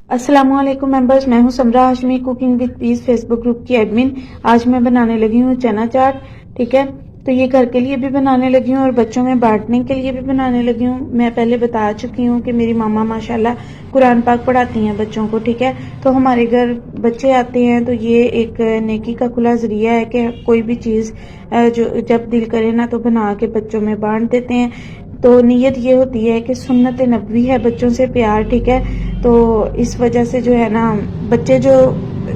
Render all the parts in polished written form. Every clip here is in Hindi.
अस्सलामुअलैकुम मेंबर्स, मैं हूं Samra Hashmi, cooking with peace Facebook group की एडमिन। आज मैं बनाने लगी हूं चना चाट। ठीक है, तो ये घर के लिए भी बनाने लगी हूं और बच्चों में बांटने के लिए भी बनाने लगी हूं। मैं पहले बता चुकी हूं कि मेरी मामा माशाल्लाह कुरान पाक पढ़ाती हैं बच्चों को। ठीक है, तो हमारे घर बच्चे आते हैं तो ये एक नेकी का खुला जरिया है कि कोई भी चीज़ जो जब दिल करे ना तो बना के बच्चों में बांट देते हैं। तो नीयत ये होती है कि सुन्नत नबवी है बच्चों से प्यार। ठीक है, तो इस वजह से जो है ना बच्चे जो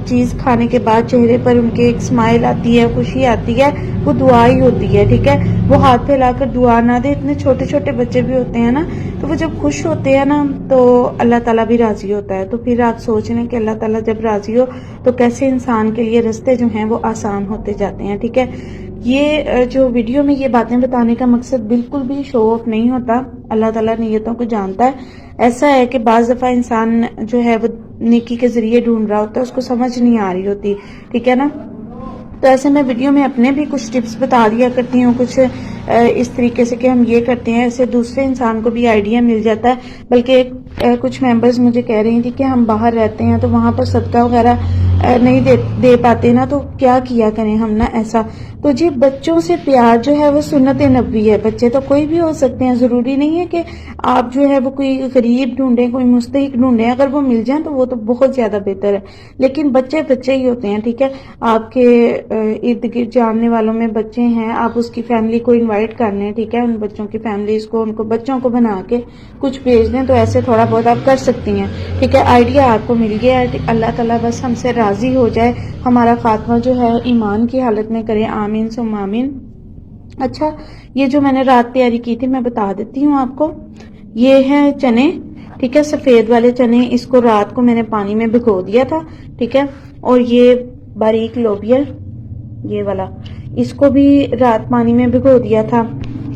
चीज़ खाने के बाद चेहरे पर उनके एक स्माइल आती है, खुशी आती है, वो दुआ ही होती है। ठीक है, वो हाथ फैलाकर दुआ ना दे। इतने छोटे छोटे बच्चे भी होते हैं ना, तो वो जब खुश होते हैं ना तो अल्लाह ताला भी राजी होता है। तो फिर आप सोच लें कि अल्लाह ताला जब राजी हो तो कैसे इंसान के लिए रास्ते जो हैं वो आसान होते जाते हैं। ठीक है, ये जो वीडियो में ये बातें बताने का मकसद बिल्कुल भी शो ऑफ नहीं होता। अल्लाह ताला नीयतों को जानता है। ऐसा है कि बाज़ दफ़ा इंसान जो है वो नेकी के ज़रिए ढूंढ रहा होता है, उसको समझ नहीं आ रही होती। ठीक है ना, तो ऐसे मैं वीडियो में अपने भी कुछ टिप्स बता दिया करती हूँ, कुछ इस तरीके से कि हम ये करते हैं, ऐसे दूसरे इंसान को भी आइडिया मिल जाता है। बल्कि कुछ मेंबर्स मुझे कह रही थी कि हम बाहर रहते हैं तो वहाँ पर सदका वगैरह नहीं दे पाते ना, तो क्या किया करें हम ना ऐसा। तो जी बच्चों से प्यार जो है वो सुन्नत नबवी है। बच्चे तो कोई भी हो सकते हैं, ज़रूरी नहीं है कि आप जो है वो कोई गरीब ढूंढें, कोई मुस्तहिक ढूंढें। अगर वो मिल जाए तो वो तो बहुत ज़्यादा बेहतर है, लेकिन बच्चे बच्चे ही होते हैं। ठीक है, आपके इर्द गिर्द जानने वालों में बच्चे हैं, आप उसकी फैमिली को इनवाइट कर लें। ठीक है, उन बच्चों की फैमिलीज को, उनको बच्चों को बना के कुछ भेज दें, तो ऐसे थोड़ा बहुत आप कर सकती हैं। ठीक है, आइडिया आपको मिल गया है। अल्लाह ताला बस हमसे राजी हो जाए, हमारा खात्मा जो है ईमान की हालत में करें, आमीन सुम आमीन। अच्छा, ये जो मैंने रात तैयारी की थी मैं बता देती हूँ आपको। ये है चने, ठीक है, सफेद वाले चने। इसको रात को मैंने पानी में भिगो दिया था। ठीक है, और ये बारीक लोबिया, ये वाला, इसको भी रात पानी में भिगो दिया था।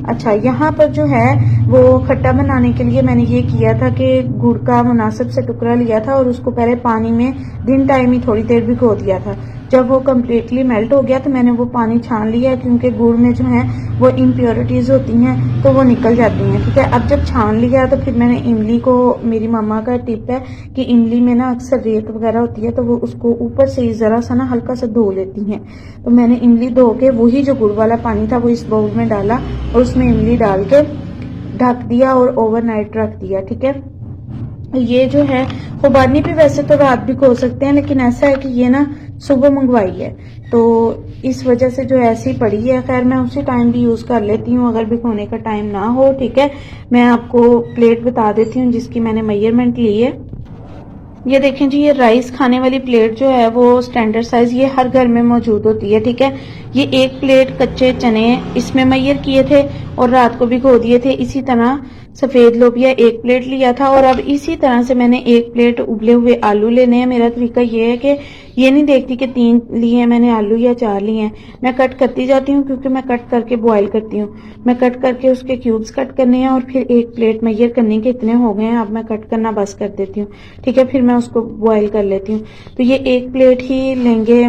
अच्छा, यहाँ पर जो है वो खट्टा बनाने के लिए मैंने ये किया था कि गुड़ का मुनासिब से टुकड़ा लिया था और उसको पहले पानी में दिन टाइम ही थोड़ी देर भिगो दिया था। जब वो कम्प्लीटली मेल्ट हो गया तो मैंने वो पानी छान लिया, क्योंकि गुड़ में जो है वो इम्प्योरिटीज़ होती हैं तो वो निकल जाती हैं। ठीक है, अब जब छान लिया तो फिर मैंने इमली को, मेरी मम्मा का टिप है कि इमली में ना अक्सर रेत वगैरह होती है तो वो उसको ऊपर से ही ज़रा सा ना हल्का सा धो लेती हैं। तो मैंने इमली धो के वही जो गुड़ वाला पानी था वो इस बाउल में डाला और उसमें इमली डाल के ढक दिया और ओवरनाइट रख दिया। ठीक है, ये जो है खुबानी भी वैसे तो रात भी खो सकते हैं, लेकिन ऐसा है कि ये ना सुबह मंगवाई है तो इस वजह से जो ऐसी पड़ी है। खैर मैं उसी टाइम भी यूज़ कर लेती हूँ अगर भिगोने का टाइम ना हो। ठीक है, मैं आपको प्लेट बता देती हूँ जिसकी मैंने मेजरमेंट ली है। ये देखें जी, ये राइस खाने वाली प्लेट जो है वो स्टैंडर्ड साइज ये हर घर में मौजूद होती है। ठीक है, ये एक प्लेट कच्चे चने इसमें मैयर किए थे और रात को भिगो दिए थे। इसी तरह सफ़ेद लोबिया एक प्लेट लिया था और अब इसी तरह से मैंने एक प्लेट उबले हुए आलू लेने हैं। मेरा तरीका ये है कि ये नहीं देखती कि 3 लिए हैं मैंने आलू या 4 लिए हैं, मैं कट करती जाती हूँ, क्योंकि मैं कट करके बॉईल करती हूँ। मैं कट करके उसके क्यूब्स कट करने हैं और फिर एक प्लेट मैयर करने के इतने हो गए हैं, अब मैं कट करना बस कर देती हूँ। ठीक है, फिर मैं उसको बॉईल कर लेती हूँ। तो ये एक प्लेट ही लेंगे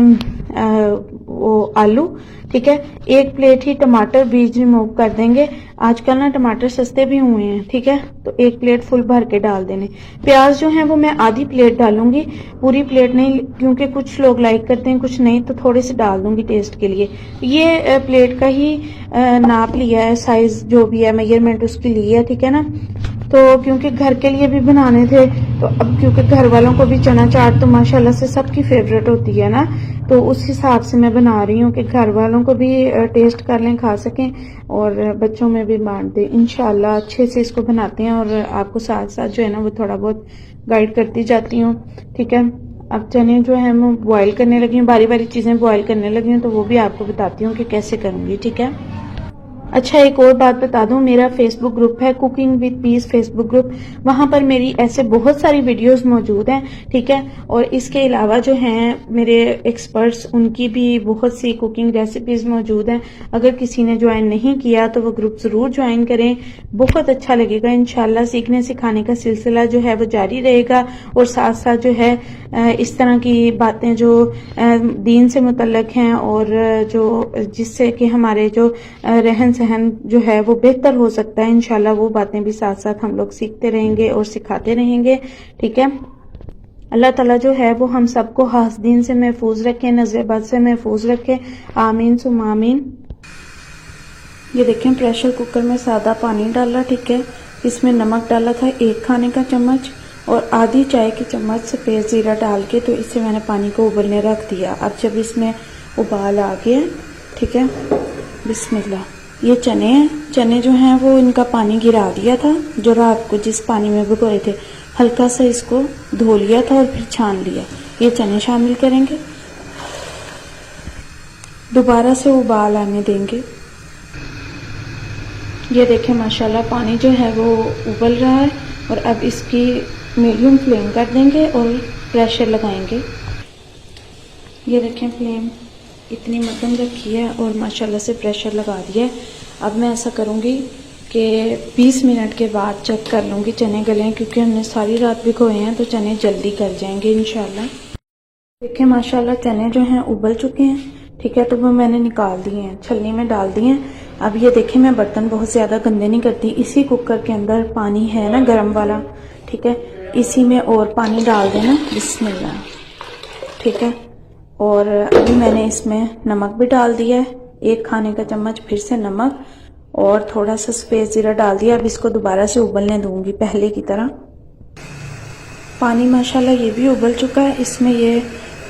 वो आलू। ठीक है, एक प्लेट ही टमाटर बीज रिमूव कर देंगे। आजकल ना टमाटर सस्ते भी हुए हैं। ठीक है, तो एक प्लेट फुल भर के डाल देने। प्याज जो है वो मैं आधी प्लेट डालूंगी, पूरी प्लेट नहीं, क्योंकि कुछ लोग लाइक करते हैं कुछ नहीं, तो थोड़े से डाल दूंगी टेस्ट के लिए। ये प्लेट का ही नाप लिया है, साइज जो भी है मेजरमेंट उसकी ली है। ठीक है ना, तो क्योंकि घर के लिए भी बनाने थे, तो अब क्योंकि घर वालों को भी चना चाट तो माशाल्लाह से सबकी फेवरेट होती है ना, तो उस हिसाब से मैं बना रही हूँ कि घर वालों को भी टेस्ट कर लें, खा सकें और बच्चों में भी बांट दें। इंशाल्लाह अच्छे से इसको बनाते हैं और आपको साथ साथ जो है ना वो थोड़ा बहुत गाइड करती जाती हूँ। ठीक है, अब चने जो है मैं बॉईल करने लगी हूँ, बारी बारी चीज़ें बॉईल करने लगी हूँ, तो वो भी आपको बताती हूँ कि कैसे करूँगी। ठीक है, अच्छा एक और बात बता दूं, मेरा फेसबुक ग्रुप है cooking with peace Facebook group, वहां पर मेरी ऐसे बहुत सारी वीडियोस मौजूद हैं। ठीक है, और इसके अलावा जो हैं मेरे एक्सपर्ट्स, उनकी भी बहुत सी कुकिंग रेसिपीज मौजूद हैं। अगर किसी ने ज्वाइन नहीं किया तो वो ग्रुप ज़रूर ज्वाइन करें, बहुत अच्छा लगेगा। इंशाल्लाह सीखने सिखाने का सिलसिला जो है वो जारी रहेगा और साथ साथ जो है इस तरह की बातें जो दीन से मुतल्लक हैं और जो जिससे कि हमारे जो रहन सहन जो है वो बेहतर हो सकता है, इंशाल्लाह वो बातें भी साथ साथ हम लोग सीखते रहेंगे और सिखाते रहेंगे। ठीक है, अल्लाह ताला जो है वो हम सबको हासदीन से महफूज रखे, नज़र बद से महफूज रखे, आमीन सुम आमीन। ये देखें प्रेशर कुकर में सादा पानी डाला, ठीक है। इसमें नमक डाला था 1 खाने का चम्मच और आधी चाय की चम्मच सफ़ेद ज़ीरा डाल के, तो इससे मैंने पानी को उबलने रख दिया। अब जब इसमें उबाल आ गया, ठीक है, बिस्मिल्लाह। ये चने हैं, चने जो हैं वो इनका पानी गिरा दिया था, जो रात को जिस पानी में भिगोए थे, हल्का सा इसको धो लिया था और फिर छान लिया। ये चने शामिल करेंगे, दोबारा से उबाल आने देंगे। ये देखें माशाल्लाह पानी जो है वो उबल रहा है और अब इसकी मीडियम फ्लेम कर देंगे और प्रेशर लगाएंगे। ये देखें फ्लेम इतनी मध्यम रखी है और माशाल्लाह से प्रेशर लगा दिया है। अब मैं ऐसा करूँगी कि 20 मिनट के बाद चेक कर लूँगी चने गले, क्योंकि हमने सारी रात भिगोए हैं तो चने जल्दी गल जाएंगे इंशाल्लाह। देखें माशाल्लाह चने जो हैं उबल चुके हैं, ठीक है, तो वो मैंने निकाल दिए हैं, छलनी में डाल दिए हैं। अब ये देखें मैं बर्तन बहुत ज़्यादा गंदे नहीं करती, इसी कुकर के अंदर पानी है ना गर्म वाला, ठीक है, इसी में और पानी डाल देना, बिस्मिल्लाह, ठीक है। और अभी मैंने इसमें नमक भी डाल दिया है, 1 खाने का चम्मच फिर से नमक और थोड़ा सा सफ़ेद ज़ीरा डाल दिया। अब इसको दोबारा से उबलने दूंगी पहले की तरह। पानी माशाल्लाह ये भी उबल चुका है। इसमें ये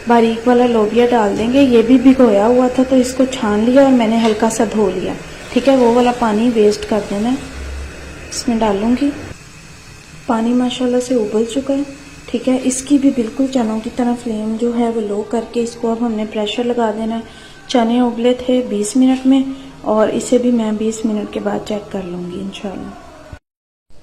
बारीक वाला लोबिया डाल देंगे, ये भी भिगोया हुआ था तो इसको छान लिया और मैंने हल्का सा धो लिया, ठीक है, वो वाला पानी वेस्ट कर देना है। इसमें डालूंगी, पानी माशाल्लाह से उबल चुका है, ठीक है। इसकी भी बिल्कुल चनों की तरह फ्लेम जो है वो लो करके इसको अब हमने प्रेशर लगा देना है। चने उबले थे 20 मिनट में और इसे भी मैं 20 मिनट के बाद चेक कर लूँगी इंशाल्लाह।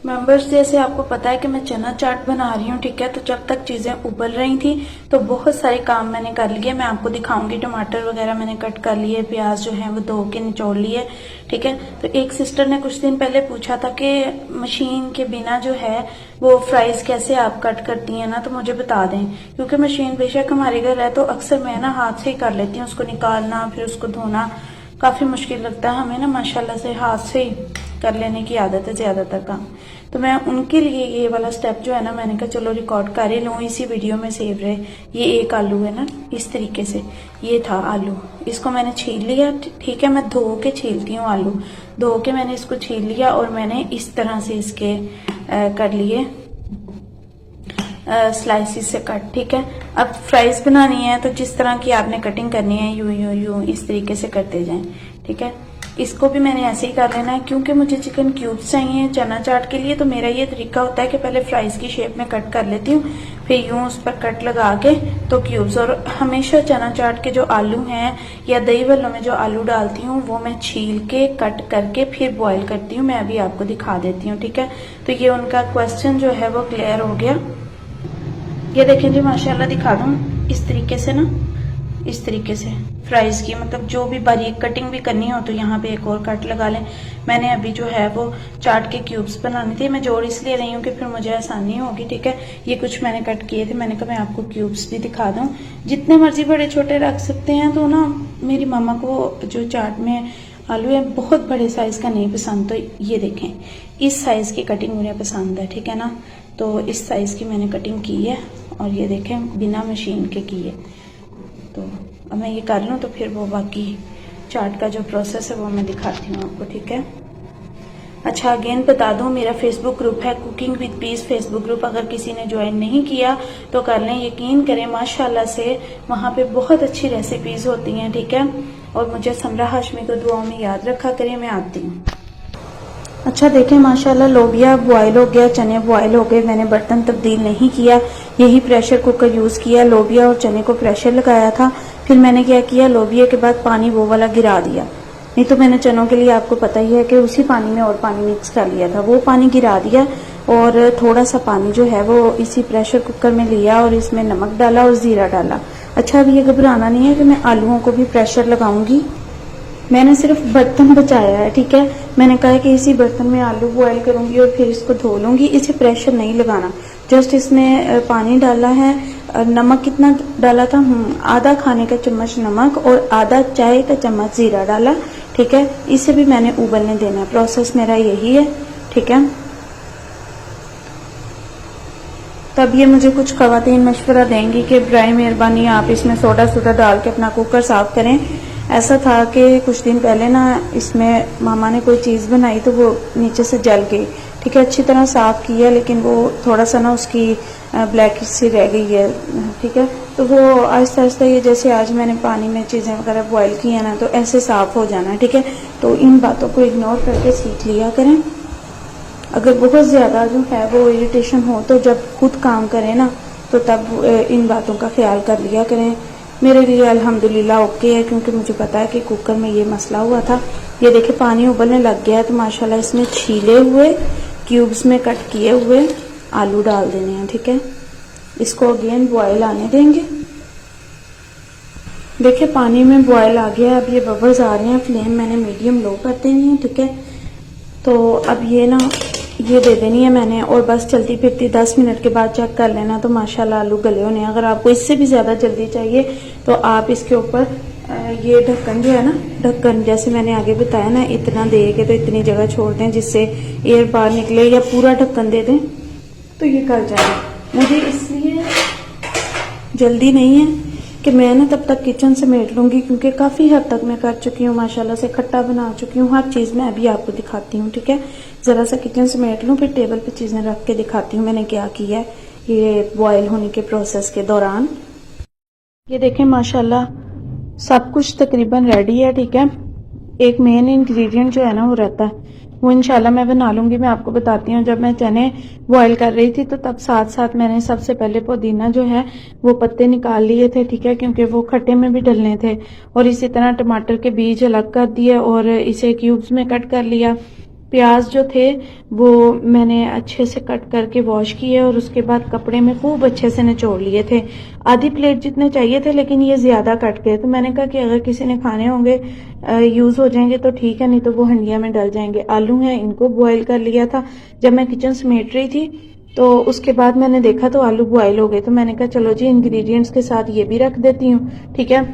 मेंबर्स, जैसे आपको पता है कि मैं चना चाट बना रही हूँ, ठीक है, तो जब तक चीज़ें उबल रही थी तो बहुत सारे काम मैंने कर लिए। मैं आपको दिखाऊंगी, टमाटर वगैरह मैंने कट कर लिए, प्याज जो है वो धो के निचोड़ लिए, ठीक है। तो एक सिस्टर ने कुछ दिन पहले पूछा था कि मशीन के बिना जो है वो फ्राइज कैसे आप कट करती हैं ना, तो मुझे बता दें, क्योंकि मशीन बेशक हमारे घर है तो अक्सर मैं ना हाथ से ही कर लेती हूँ, उसको निकालना फिर उसको धोना काफ़ी मुश्किल लगता है हमें ना, माशाल्लाह से हाथ से ही कर लेने की आदत है ज़्यादातर काम। तो मैं उनके लिए ये वाला स्टेप जो है ना, मैंने कहा चलो रिकॉर्ड कर ही लूँ, इसी वीडियो में सेव रहे। ये 1 आलू है ना, इस तरीके से ये था आलू, इसको मैंने छील लिया, ठीक है। मैं धो के छीलती हूँ आलू, धो के मैंने इसको छील लिया और मैंने इस तरह से इसके कर लिए स्लाइसिस से कट, ठीक है। अब फ्राइज बनानी है तो जिस तरह की आपने कटिंग करनी है यूं यूं यूं इस तरीके से करते जाएं, ठीक है। इसको भी मैंने ऐसे ही कर लेना है, क्योंकि मुझे चिकन क्यूब्स चाहिए चना चाट के लिए। तो मेरा ये तरीका होता है कि पहले फ्राइज की शेप में कट कर लेती हूँ, फिर यूं उस पर कट लगा के तो क्यूब्स। और हमेशा चना चाट के जो आलू हैं या दही भल्लों में जो आलू डालती हूँ वो मैं छील के कट करके फिर बॉईल करती हूँ। मैं अभी आपको दिखा देती हूँ, ठीक है। तो ये उनका क्वेश्चन जो है वो क्लियर हो गया। ये देखें जी माशाल्लाह, दिखा दूँ इस तरीके से ना, इस तरीके से फ्राइज की, मतलब जो भी बारीक कटिंग भी करनी हो तो यहाँ पे एक और कट लगा लें। मैंने अभी जो है वो चाट के क्यूब्स बनाने थे, मैं जोड़ इसलिए रही हूँ कि फिर मुझे आसानी होगी, ठीक है। ये कुछ मैंने कट किए थे, मैंने कहा मैं आपको क्यूब्स भी दिखा दूँ। जितने मर्जी बड़े छोटे रख सकते हैं। तो ना मेरी मामा को जो चाट में आलू है बहुत बड़े साइज का नहीं पसंद, तो ये देखें इस साइज की कटिंग मुझे पसंद है, ठीक है ना। तो इस साइज की मैंने कटिंग की है और ये देखें बिना मशीन के की है। तो अब मैं ये कर लूँ तो फिर वो बाकी चाट का जो प्रोसेस है वो मैं दिखाती हूँ आपको, ठीक है। अच्छा अगेन बता दूँ, मेरा फेसबुक ग्रुप है cooking with peace Facebook group, अगर किसी ने ज्वाइन नहीं किया तो कर लें। यकीन करें माशाल्लाह से वहाँ पे बहुत अच्छी रेसिपीज होती हैं, ठीक है। और मुझे समरा हाशमी को दुआओं में याद रखा करें। मैं आती हूँ। अच्छा देखें माशाल्लाह लोबिया बॉयल हो गया, चने बॉयल हो गए। मैंने बर्तन तब्दील नहीं किया, यही प्रेशर कुकर यूज़ किया। लोबिया और चने को प्रेशर लगाया था, फिर मैंने क्या किया, लोबिया के बाद पानी वो वाला गिरा दिया। नहीं तो मैंने चनों के लिए आपको पता ही है कि उसी पानी में और पानी मिक्स कर लिया था, वो पानी गिरा दिया और थोड़ा सा पानी जो है वो इसी प्रेशर कुकर में लिया और इसमें नमक डाला और ज़ीरा डाला। अच्छा अब ये घबराना नहीं है कि मैं आलूओं को भी प्रेशर लगाऊंगी, मैंने सिर्फ बर्तन बचाया है, ठीक है। मैंने कहा है कि इसी बर्तन में आलू बॉयल करूंगी और फिर इसको धो लूंगी, इसे प्रेशर नहीं लगाना। जस्ट इसमें पानी डाला है। नमक कितना डाला था, आधा खाने का चम्मच नमक और आधा चाय का चम्मच जीरा डाला, ठीक है। इसे भी मैंने उबलने देना, प्रोसेस मेरा यही है, ठीक है। तब ये मुझे कुछ ख़वातीन मशवरा देंगी कि बराए मेहरबानी आप इसमें सोडा सोडा डाल के अपना कुकर साफ़ करें। ऐसा था कि कुछ दिन पहले ना इसमें मामा ने कोई चीज़ बनाई तो वो नीचे से जल गई। ठीक है, अच्छी तरह साफ़ किया लेकिन वो थोड़ा सा ना उसकी ब्लैक सी रह गई है। ठीक है, तो वो आहिस्ता आहिस्ता ये जैसे आज मैंने पानी में चीज़ें वगैरह बॉयल की है ना तो ऐसे साफ़ हो जाना है। ठीक है, तो इन बातों को इग्नोर करके सीख लिया करें। अगर बहुत ज़्यादा जो है वो इरिटेशन हो तो जब खुद काम करें ना तो तब इन बातों का ख्याल कर लिया करें। मेरे लिए अल्हम्दुलिल्लाह ओके है क्योंकि मुझे पता है कि कुकर में ये मसला हुआ था। ये देखिए पानी उबलने लग गया है तो माशाल्लाह इसमें छीले हुए क्यूब्स में कट किए हुए आलू डाल देने हैं। ठीक है, इसको अगेन बॉयल आने देंगे। देखिए पानी में बॉयल आ गया है, अब ये बबल्स आ रहे हैं। फ्लेम मैंने मीडियम लो कर देनी है। ठीक है, तो अब ये ना ये दे देनी है मैंने और बस चलती फिरती 10 मिनट के बाद चेक कर लेना तो माशाल्लाह आलू गले होने हैं। अगर आपको इससे भी ज़्यादा जल्दी चाहिए तो आप इसके ऊपर ये ढक्कन जो है ना, ढक्कन जैसे मैंने आगे बताया ना, इतना दे के तो इतनी जगह छोड़ दें जिससे एयर बाहर निकले, या पूरा ढक्कन दे दें तो ये गल जाए। मुझे इसलिए जल्दी नहीं है कि मैं ना तब तक किचन समेट लूँगी क्योंकि काफ़ी हद तक मैं कर चुकी हूँ, माशाल्लाह से खट्टा बना चुकी हूँ। हर चीज़ मैं अभी आपको दिखाती हूँ। ठीक है, ज़रा सा किचन समेट लूँ फिर टेबल पे चीज़ें रख के दिखाती हूँ मैंने क्या किया है ये बॉयल होने के प्रोसेस के दौरान। ये देखें माशाल्लाह सब कुछ तकरीबन रेडी है। ठीक है, एक मेन इंग्रेडिएंट जो है ना वो रहता है, वो इंशाल्लाह मैं बना लूँगी। मैं आपको बताती हूँ, जब मैं चने बॉयल कर रही थी तो तब साथ साथ मैंने सबसे पहले पुदीना जो है वो पत्ते निकाल लिए थे। ठीक है, क्योंकि वो खट्टे में भी डलने थे। और इसी तरह टमाटर के बीज अलग कर दिए और इसे क्यूब्स में कट कर लिया। प्याज जो थे वो मैंने अच्छे से कट करके वॉश किए और उसके बाद कपड़े में खूब अच्छे से निचोड़ लिए थे। आधी प्लेट जितने चाहिए थे लेकिन ये ज़्यादा कट गए, तो मैंने कहा कि अगर किसी ने खाने होंगे यूज़ हो जाएंगे तो ठीक है, नहीं तो वो हंडिया में डल जाएंगे। आलू हैं, इनको बॉयल कर लिया था। जब मैं किचन समेट रही थी तो उसके बाद मैंने देखा तो आलू बॉयल हो गए, तो मैंने कहा चलो जी इंग्रेडिएंट्स के साथ ये भी रख देती हूँ। ठीक है,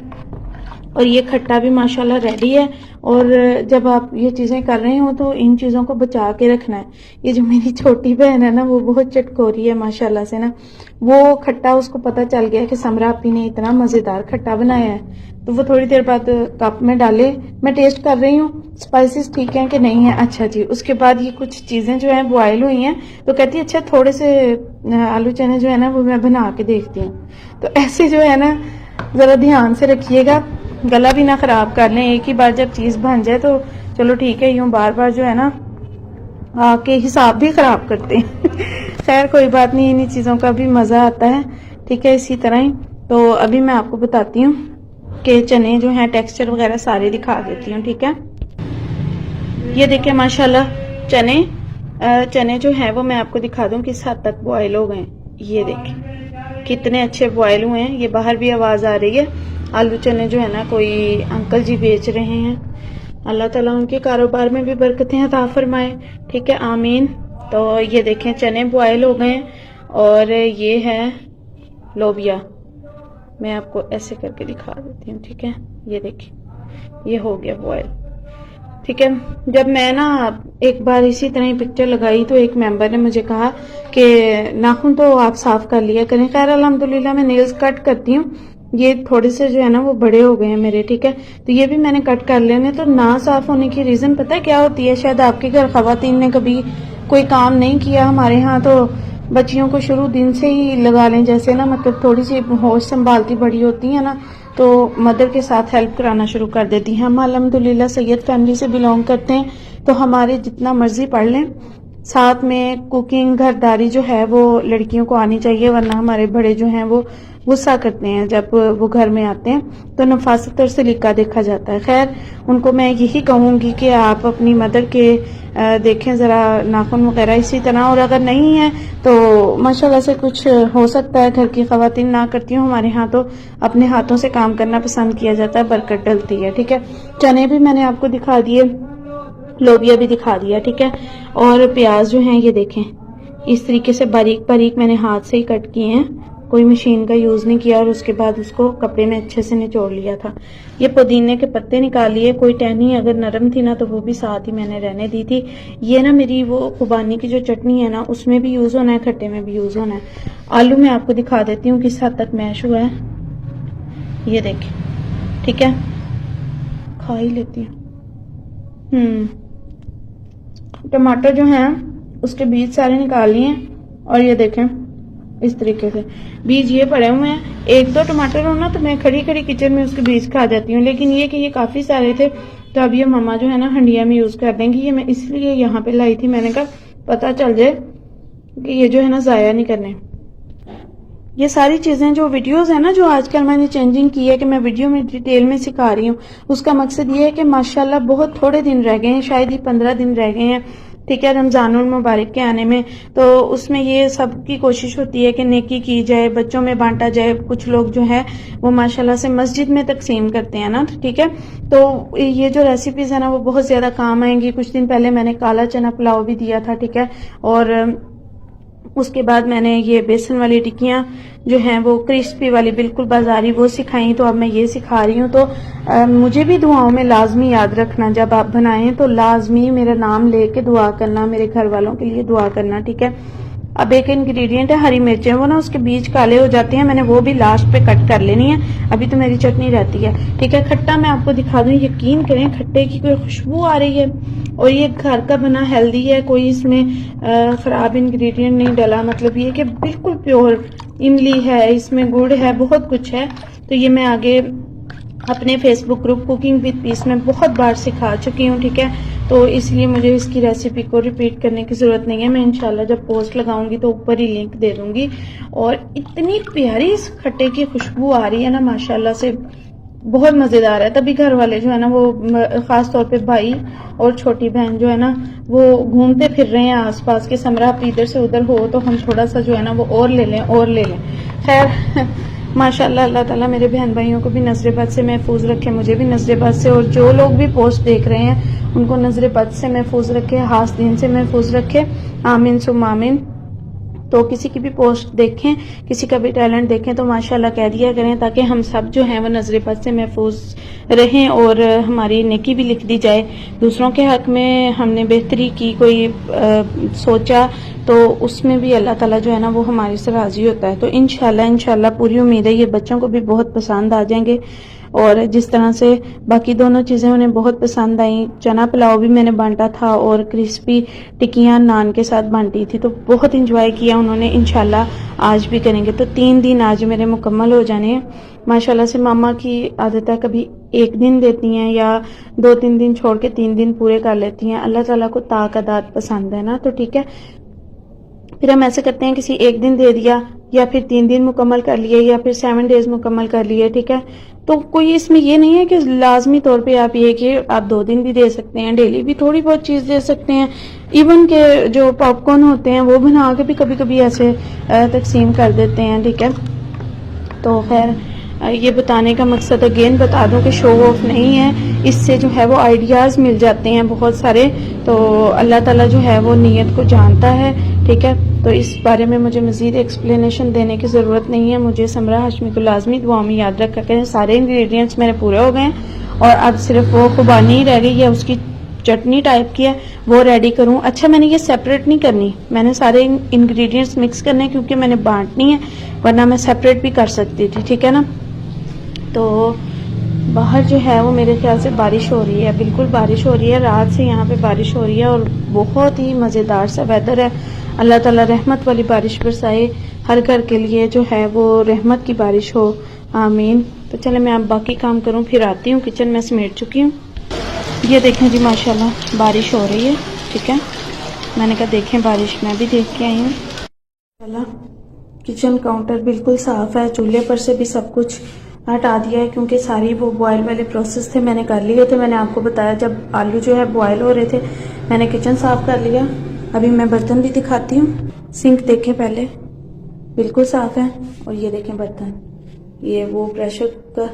और ये खट्टा भी माशाल्लाह रेडी है। और जब आप ये चीज़ें कर रहे हो तो इन चीज़ों को बचा के रखना है। ये जो मेरी छोटी बहन है ना वो बहुत चटकोरी है माशाल्लाह से ना, वो खट्टा उसको पता चल गया कि समरा आपी ने इतना मज़ेदार खट्टा बनाया है तो वो थोड़ी देर बाद कप में डाले। मैं टेस्ट कर रही हूँ स्पाइसेस ठीक हैं कि नहीं है। अच्छा जी, उसके बाद ये कुछ चीज़ें जो हैं बॉयल हुई हैं तो कहती है अच्छा थोड़े से आलू चने जो है ना वो मैं बना के देखती हूँ। तो ऐसे जो है ना ज़रा ध्यान से रखिएगा, गला भी ना ख़राब कर लें। एक ही बार जब चीज़ बन जाए तो चलो ठीक है, यूँ बार बार जो है ना आके हिसाब भी ख़राब करते हैं। खैर कोई बात नहीं, इन्हीं चीज़ों का भी मज़ा आता है। ठीक है, इसी तरह ही तो अभी मैं आपको बताती हूँ कि चने जो हैं टेक्सचर वगैरह सारे दिखा देती हूँ। ठीक है, ये देखिए माशाल्लाह चने जो हैं वो मैं आपको दिखा दूँ किस हद तक बॉयल हो गए। ये देखें कितने अच्छे बॉयल हुए हैं। ये बाहर भी आवाज़ आ रही है। आलू चने जो है ना कोई अंकल जी बेच रहे हैं। अल्लाह ताला उनके कारोबार में भी बरकतें अता फरमाए। ठीक है, आमीन। तो ये देखें चने बॉयल हो गए और ये है लोबिया। मैं आपको ऐसे करके दिखा देती हूँ। ठीक है, ये देखिए ये हो गया बॉयल। ठीक है, जब मैं ना एक बार इसी तरह ही पिक्चर लगाई तो एक मेंबर ने मुझे कहा कि नाखून तो आप साफ कर लिया करें। खैर अल्हम्दुलिल्लाह मैं नेल्स कट करती हूँ, ये थोड़े से जो है ना वो बड़े हो गए हैं मेरे। ठीक है, तो ये भी मैंने कट कर लेने। तो ना साफ होने की रीज़न पता है क्या होती है? शायद आपके घर खवातीन ने कभी कोई काम नहीं किया। हमारे यहाँ तो बच्चियों को शुरू दिन से ही लगा लें, जैसे ना मतलब थोड़ी सी होश संभालती बड़ी होती है ना तो मदर के साथ हेल्प कराना शुरू कर देती हैं। हम अल्हम्दुलिल्लाह सैयद फैमिली से बिलोंग करते हैं तो हमारे जितना मर्जी पढ़ लें साथ में कुकिंग घरदारी जो है वो लड़कियों को आनी चाहिए, वरना हमारे बड़े जो हैं वो गुस्सा करते हैं जब वो घर में आते हैं तो नफासत और सलीका देखा जाता है। खैर उनको मैं यही कहूँगी कि आप अपनी मदर के देखें ज़रा नाखून वगैरह इसी तरह, और अगर नहीं है तो माशाल्लाह से कुछ हो सकता है घर की ख़वातीन ना करती हूँ। हमारे यहाँ तो अपने हाथों से काम करना पसंद किया जाता है, बरकत डलती है। ठीक है, चने भी मैंने आपको दिखा दिए, लोबिया भी दिखा दिया। ठीक है, और प्याज जो हैं ये देखें इस तरीके से बारीक बारीक मैंने हाथ से ही कट किए हैं। कोई मशीन का यूज़ नहीं किया और उसके बाद उसको कपड़े में अच्छे से निचोड़ लिया था। ये पुदीने के पत्ते निकाल लिए, कोई टहनी अगर नरम थी ना तो वो भी साथ ही मैंने रहने दी थी। ये ना मेरी वो खुबानी की जो चटनी है ना उसमें भी यूज़ होना है, खट्टे में भी यूज़ होना है। आलू मैं आपको दिखा देती हूँ किस हद तक मैश हुआ है, ये देखें, ठीक है, खा ही लेती हूँ। टमाटर जो हैं उसके बीज सारे निकाल लिए और ये देखें इस तरीके से बीज ये पड़े हुए हैं। एक दो टमाटर हो ना तो मैं खड़ी खड़ी किचन में उसके बीज खा जाती हूँ, लेकिन ये कि ये काफ़ी सारे थे तो अब ये मम्मा जो है ना हंडिया में यूज़ कर देंगी। ये मैं इसलिए यहाँ पे लाई थी, मैंने कहा पता चल जाए कि ये जो है ना ज़ाया नहीं करने। ये सारी चीज़ें जो वीडियोस है ना जो आजकल मैंने चेंजिंग की है कि मैं वीडियो में डिटेल में सिखा रही हूँ, उसका मकसद ये है कि माशाल्लाह बहुत थोड़े दिन रह गए हैं, शायद ही 15 दिन रह गए हैं, ठीक है, रमज़ानुल मुबारक के आने में। तो उसमें ये सब की कोशिश होती है कि नेकी की जाए, बच्चों में बांटा जाए। कुछ लोग जो है वो माशाल्लाह से मस्जिद में तकसीम करते हैं ना, ठीक है। तो ये जो रेसिपीज़ है ना वो बहुत ज़्यादा काम आएंगी। कुछ दिन पहले मैंने काला चना पुलाव भी दिया था, ठीक है, और उसके बाद मैंने ये बेसन वाली टिक्कियाँ जो हैं वो क्रिस्पी वाली बिल्कुल बाजारी वो सिखाई। तो अब मैं ये सिखा रही हूँ। तो मुझे भी दुआओं में लाजमी याद रखना, जब आप बनाएं तो लाजमी मेरा नाम लेके दुआ करना, मेरे घर वालों के लिए दुआ करना, ठीक है। अब एक इंग्रेडिएंट है हरी मिर्चें, वो ना उसके बीज काले हो जाते हैं, मैंने वो भी लास्ट पे कट कर लेनी है। अभी तो मेरी चटनी रहती है, ठीक है। खट्टा मैं आपको दिखा दूं, यकीन करें खट्टे की कोई खुशबू आ रही है और ये घर का बना हेल्दी है, कोई इसमें खराब इंग्रेडिएंट नहीं डला। मतलब ये कि बिल्कुल प्योर इमली है, इसमें गुड़ है, बहुत कुछ है। तो ये मैं आगे अपने Facebook group cooking with piece में बहुत बार सिखा चुकी हूँ, ठीक है। तो इसलिए मुझे इसकी रेसिपी को रिपीट करने की ज़रूरत नहीं है। मैं इंशाल्लाह जब पोस्ट लगाऊंगी तो ऊपर ही लिंक दे दूंगी। और इतनी प्यारी इस खट्टे की खुशबू आ रही है ना माशाल्लाह से, बहुत मज़ेदार है। तभी घर वाले जो है ना वो ख़ास तौर पे भाई और छोटी बहन जो है ना वो घूमते फिर रहे हैं आसपास के, समरा आप इधर से उधर हो तो हम थोड़ा सा जो है ना वो और ले लें और ले लें। खैर माशाल्लाह अल्लाह ताला मेरे बहन भाइयों को भी नजर बद से महफूज रखे, मुझे भी नजर बद से, और जो लोग भी पोस्ट देख रहे हैं उनको नजर बद से महफूज रखे, हासदीन से महफूज रखे, आमीन सुम आमीन। तो किसी की भी पोस्ट देखें, किसी का भी टैलेंट देखें तो माशाल्लाह कह दिया करें, ताकि हम सब जो हैं वो नजर बद से महफूज रहें और हमारी नेकी भी लिख दी जाए। दूसरों के हक में हमने बेहतरी की, कोई सोचा तो उसमें भी अल्लाह ताला जो है ना वो हमारे से राजी होता है। तो इंशाल्लाह पूरी उम्मीद है ये बच्चों को भी बहुत पसंद आ जाएंगे। और जिस तरह से बाकी दोनों चीज़ें उन्हें बहुत पसंद आई, चना पुलाव भी मैंने बांटा था और क्रिस्पी टिक्कियाँ नान के साथ बांटी थी, तो बहुत इंजॉय किया उन्होंने। इंशाल्लाह आज भी करेंगे। तो 3 दिन आज मेरे मुकम्मल हो जाने हैं। माशाल्लाह से मामा की आदत है, कभी 1 दिन देती हैं या 2-3 दिन छोड़ के 3 दिन पूरे कर लेती हैं। अल्लाह ताला को ताकदात पसंद है ना, तो ठीक है। फिर हम ऐसे करते हैं, किसी 1 दिन दे दिया या फिर 3 दिन मुकम्मल कर लिए या फिर 7 डेज मुकम्मल कर लिए, ठीक है। तो कोई इसमें ये नहीं है कि लाजमी तौर पे आप ये कि आप 2 दिन भी दे सकते हैं, डेली भी थोड़ी बहुत चीज़ दे सकते हैं। इवन के जो पॉपकॉर्न होते हैं वो बना के भी कभी कभी ऐसे तकसीम कर देते हैं, ठीक है। तो खैर ये बताने का मकसद अगेन बता दूं कि शो ऑफ नहीं है, इससे जो है वो आइडियाज़ मिल जाते हैं बहुत सारे। तो अल्लाह ताला जो है वो नीयत को जानता है, ठीक है। तो इस बारे में मुझे मज़ीद एक्सप्लेनेशन देने की ज़रूरत नहीं है। मुझे समरा हाशमी को लाजमी दुआ में याद रखा करें। सारे इंग्रेडिएंट्स मेरे पूरे हो गए और अब सिर्फ वो खुबानी रह गई है, उसकी चटनी टाइप की है, वो रेडी करूं। अच्छा, मैंने ये सेपरेट नहीं करनी, मैंने सारे इंग्रेडिएंट्स मिक्स करने क्योंकि मैंने बांटनी है, वरना मैं सेपरेट भी कर सकती थी, ठीक है ना। तो बाहर जो है वो मेरे ख्याल से बारिश हो रही है, बिल्कुल बारिश हो रही है, रात से यहाँ पे बारिश हो रही है और बहुत ही मज़ेदार सा वेदर है। अल्लाह ताला रहमत वाली बारिश बरसाए, हर घर के लिए जो है वो रहमत की बारिश हो, आमीन। तो चले मैं अब बाकी काम करूँ, फिर आती हूँ। किचन में समेट चुकी हूँ, ये देखें जी माशाल्लाह बारिश हो रही है, ठीक है। मैंने कहा देखें बारिश, मैं भी देख के आई हूँ। माशाल्लाह किचन काउंटर बिल्कुल साफ़ है, चूल्हे पर से भी सब कुछ हटा दिया है क्योंकि सारी वो बॉयल वाले प्रोसेस थे मैंने कर लिए थे। मैंने आपको बताया जब आलू जो है बॉयल हो रहे थे मैंने किचन साफ़ कर लिया। अभी मैं बर्तन भी दिखाती हूँ। सिंक देखें पहले, बिल्कुल साफ़ है, और ये देखें बर्तन, ये वो प्रेशर कुकर,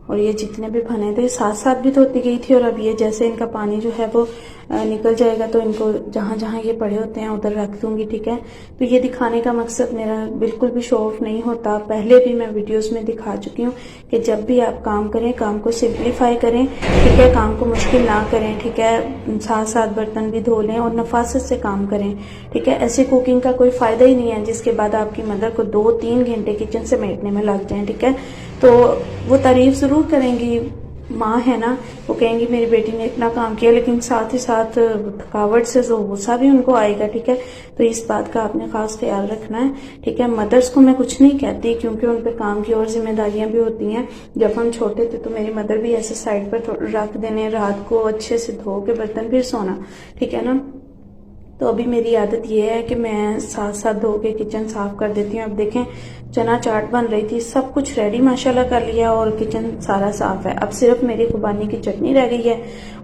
और ये जितने भी बने थे साथ साथ भी धोती गई थी। और अब ये जैसे इनका पानी जो है वो निकल जाएगा तो इनको जहाँ जहाँ ये पड़े होते हैं उधर रख दूंगी, ठीक है। तो ये दिखाने का मकसद मेरा बिल्कुल भी शो ऑफ नहीं होता, पहले भी मैं वीडियोस में दिखा चुकी हूँ कि जब भी आप काम करें, काम को सिंप्लीफाई करें, ठीक है, काम को मुश्किल ना करें, ठीक है, साथ साथ बर्तन भी धो लें और नफासत से काम करें, ठीक है। ऐसी कुकिंग का कोई फ़ायदा ही नहीं है जिसके बाद आपकी मदर को 2-3 घंटे किचन से समेटने में लग जाएं, ठीक है। तो वो तारीफ ज़रूर करेंगी, माँ है ना, वो कहेंगी मेरी बेटी ने इतना काम किया, लेकिन साथ ही साथ थकावट से जो गुस्सा भी उनको आएगा, ठीक है। तो इस बात का आपने खास ख्याल रखना है, ठीक है। मदर्स को मैं कुछ नहीं कहती क्योंकि उन पे काम की और जिम्मेदारियां भी होती हैं। जब हम छोटे थे तो मेरी मदर भी ऐसे साइड पर रख देने, रात को अच्छे से धो के बर्तन फिर सोना, ठीक है ना। तो अभी मेरी आदत ये है कि मैं साथ साथ धो के किचन साफ कर देती हूँ। अब देखें चना चाट बन रही थी, सब कुछ रेडी माशाल्लाह कर लिया और किचन सारा साफ है। अब सिर्फ मेरी खुबानी की चटनी रह गई है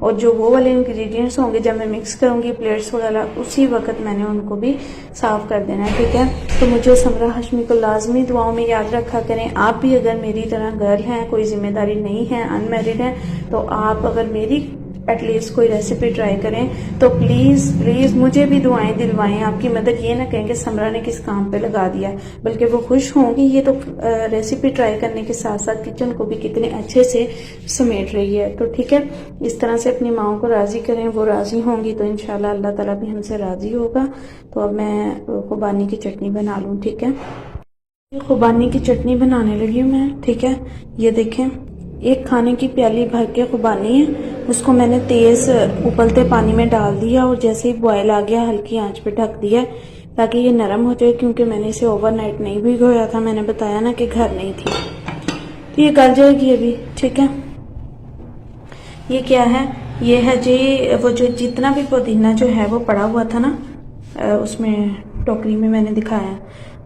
और जो वो वाले इंग्रेडिएंट्स होंगे जब मैं मिक्स करूंगी प्लेट्स वगैरह, उसी वक्त मैंने उनको भी साफ कर देना है, ठीक है। तो मुझे समरा हाशमी को लाजमी दुआओं में याद रखा करें। आप भी अगर मेरी तरह गर्ल हैं, कोई जिम्मेदारी नहीं है, अनमैरिड हैं, तो आप अगर मेरी एटलीस्ट कोई रेसिपी ट्राई करें तो प्लीज़ प्लीज़ मुझे भी दुआएं दिलवाएं। आपकी मदद ये ना कहेंगे समरा ने किस काम पे लगा दिया, बल्कि वो खुश होंगी ये तो रेसिपी ट्राई करने के साथ साथ किचन को भी कितने अच्छे से समेट रही है। तो ठीक है, इस तरह से अपनी माओ को राज़ी करें, वो राज़ी होंगी तो इंशाल्लाह अल्लाह ताला भी हमसे राज़ी होगा। तो अब मैं खुबानी की चटनी बना लूँ, ठीक है। खुबानी की चटनी बनाने लगी हूँ मैं, ठीक है। ये देखें एक खाने की प्याली भर के खुबानी है, उसको मैंने तेज़ उबलते पानी में डाल दिया और जैसे ही बॉयल आ गया हल्की आंच पे ढक दिया ताकि ये नरम हो जाए, क्योंकि मैंने इसे ओवरनाइट नहीं भिगोया था, मैंने बताया ना कि घर नहीं थी। तो ये गल जाएगी अभी, ठीक है। ये क्या है, ये है जी वो जो जितना भी पुदीना जो है वो पड़ा हुआ था ना उसमें टोकरी में मैंने दिखाया,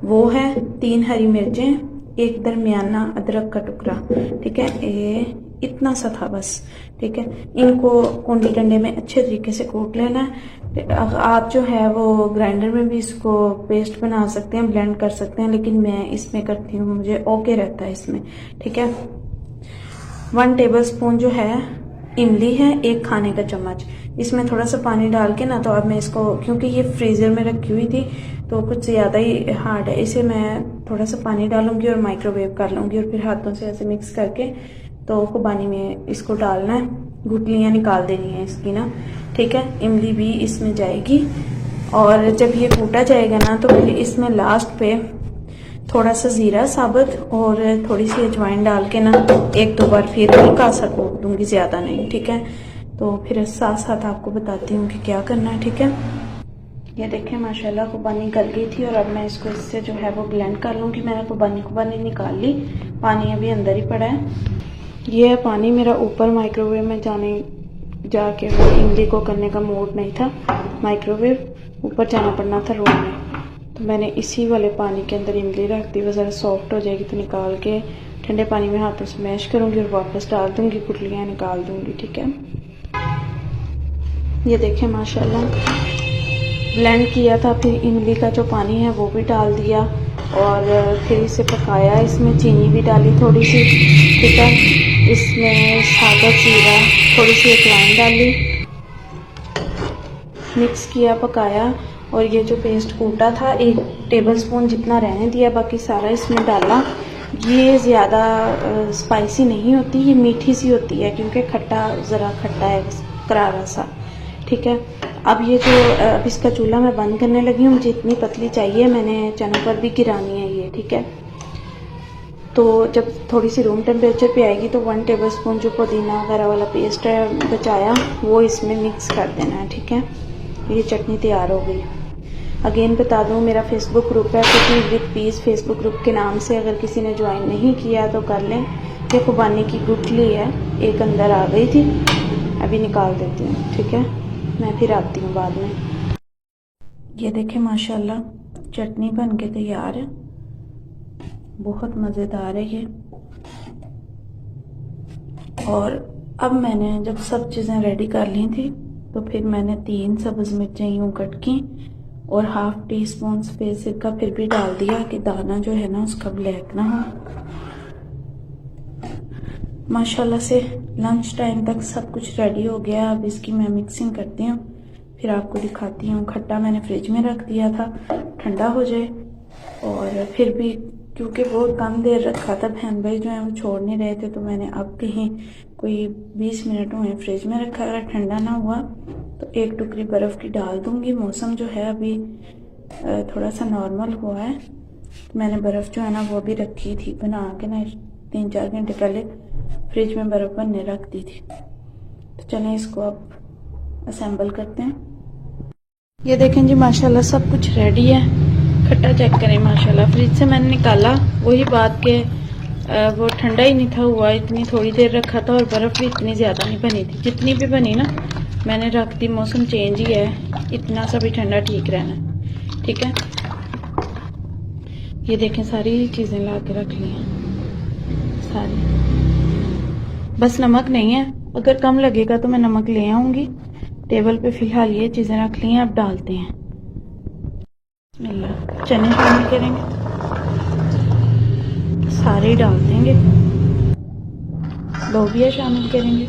वो है 3 हरी मिर्चें, एक दरमियाना अदरक का टुकड़ा, ठीक है। ये इतना सा था बस, ठीक है। इनको कुंडी डंडे में अच्छे तरीके से कूट लेना है। आप जो है वो ग्राइंडर में भी इसको पेस्ट बना सकते हैं, ब्लेंड कर सकते हैं, लेकिन मैं इसमें करती हूँ, मुझे ओके रहता है इसमें, ठीक है। 1 टेबलस्पून जो है इमली है, 1 खाने का चम्मच, इसमें थोड़ा सा पानी डाल के ना, तो अब मैं इसको, क्योंकि ये फ्रीज़र में रखी हुई थी तो कुछ ज़्यादा ही हार्ड है, इसे मैं थोड़ा सा पानी डालूंगी और माइक्रोवेव कर लूँगी और फिर हाथों से ऐसे मिक्स करके तो खुबानी में इसको डालना है, गुठलियाँ निकाल देनी है इसकी ना, ठीक है। इमली भी इसमें जाएगी और जब ये कूटा जाएगा ना तो फिर इसमें लास्ट पे थोड़ा सा ज़ीरा साबुत और थोड़ी सी अजवाइन डाल के ना 1-2 बार फिर हल्का सा कूट दूंगी, ज़्यादा नहीं, ठीक है। तो फिर साथ साथ आपको बताती हूँ कि क्या करना है, ठीक है। ये देखें माशाल्लाह खुबानी गल गई थी और अब मैं इसको इससे जो है वो ब्लेंड कर लूँगी। मैंने खुबानी निकाल ली, पानी अभी अंदर ही पड़ा है। ये है पानी, मेरा ऊपर माइक्रोवेव में जाके वो इमली को करने का मूड नहीं था, माइक्रोवेव ऊपर जाना पड़ना था रूम में, तो मैंने इसी वाले पानी के अंदर इमली रख दी। वो ज़रा सॉफ्ट हो जाएगी तो निकाल के ठंडे पानी में हाथों से मैश करूँगी और वापस डाल दूँगी, गुठलियाँ निकाल दूँगी, ठीक है। ये देखें माशाल्लाह ब्लेंड किया था, फिर इमली का जो पानी है वो भी डाल दिया और फिर इसे पकाया, इसमें चीनी भी डाली थोड़ी सी, ठीक है। इसमें साबुत जीरा, थोड़ी सी अजवाइन डाली, मिक्स किया, पकाया और ये जो पेस्ट कूटा था 1 टेबलस्पून जितना रहने दिया, बाकी सारा इसमें डाला। ये ज़्यादा स्पाइसी नहीं होती, ये मीठी सी होती है क्योंकि खट्टा ज़रा खट्टा है, करारा सा, ठीक है। अब ये जो अब इसका चूल्हा मैं बंद करने लगी हूँ, मुझे इतनी पतली चाहिए, मैंने चनों पर भी गिरानी है ये, ठीक है। तो जब थोड़ी सी रूम टेम्परेचर पे आएगी तो 1 टेबलस्पून जो पुदीना वगैरह वाला पेस्ट है बचाया वो इसमें मिक्स कर देना है, ठीक है। ये चटनी तैयार हो गई। अगेन बता दूँ मेरा फेसबुक ग्रुप है cooking with peace, Facebook group के नाम से, अगर किसी ने ज्वाइन नहीं किया तो कर लें। ये खुबानी की गुठली है, एक अंदर आ गई थी, अभी निकाल देती हूँ, ठीक है। मैं फिर आती हूँ बाद में। ये देखें माशाल्लाह चटनी बन के तैयार है, बहुत मज़ेदार है ये। और अब मैंने जब सब चीज़ें रेडी कर ली थी तो फिर मैंने 3 सब्ज़ मिर्चें यूँ कट की और 1/2 टीस्पून सफ़ेद सिरका फिर भी डाल दिया कि दाना जो है ना उसका ब्लैक ना हो। माशाल्लाह से लंच टाइम तक सब कुछ रेडी हो गया। अब इसकी मैं मिक्सिंग करती हूँ, फिर आपको दिखाती हूँ। खट्टा मैंने फ्रिज में रख दिया था ठंडा हो जाए, और फिर भी क्योंकि बहुत कम देर रखा था, बहन भाई जो है वो छोड़ नहीं रहे थे, तो मैंने अब कहीं कोई 20 मिनट हुए फ्रिज में रखा। अगर ठंडा ना हुआ तो एक टुकड़ी बर्फ़ की डाल दूँगी। मौसम जो है अभी थोड़ा सा नॉर्मल हुआ है, तो मैंने बर्फ़ जो है ना वो भी रखी थी बना के ना, 3-4 घंटे पहले फ्रिज में बर्फ़ बनने रख दी थी। तो चलें इसको अब असेंबल करते हैं। ये देखें जी माशाल्लाह सब कुछ रेडी है। खट्टा चेक करें माशाल्लाह, फ्रिज से मैंने निकाला, वही बात के वो ठंडा ही नहीं था हुआ, इतनी थोड़ी देर रखा था, और बर्फ़ भी इतनी ज़्यादा नहीं बनी थी। जितनी भी बनी ना मैंने रख दी। मौसम चेंज ही है, इतना सा भी ठंडा ठीक रहना, ठीक है। ये देखें सारी चीज़ें ला के रख ली हैं सारी, बस नमक नहीं है, अगर कम लगेगा तो मैं नमक ले आऊँगी। टेबल पे फ़िलहाल ये चीज़ें रख ली हैं, अब डालते हैं। बिस्मिल्लाह, चने शामिल करेंगे, सारे ही डाल देंगे। लोबिया शामिल करेंगे,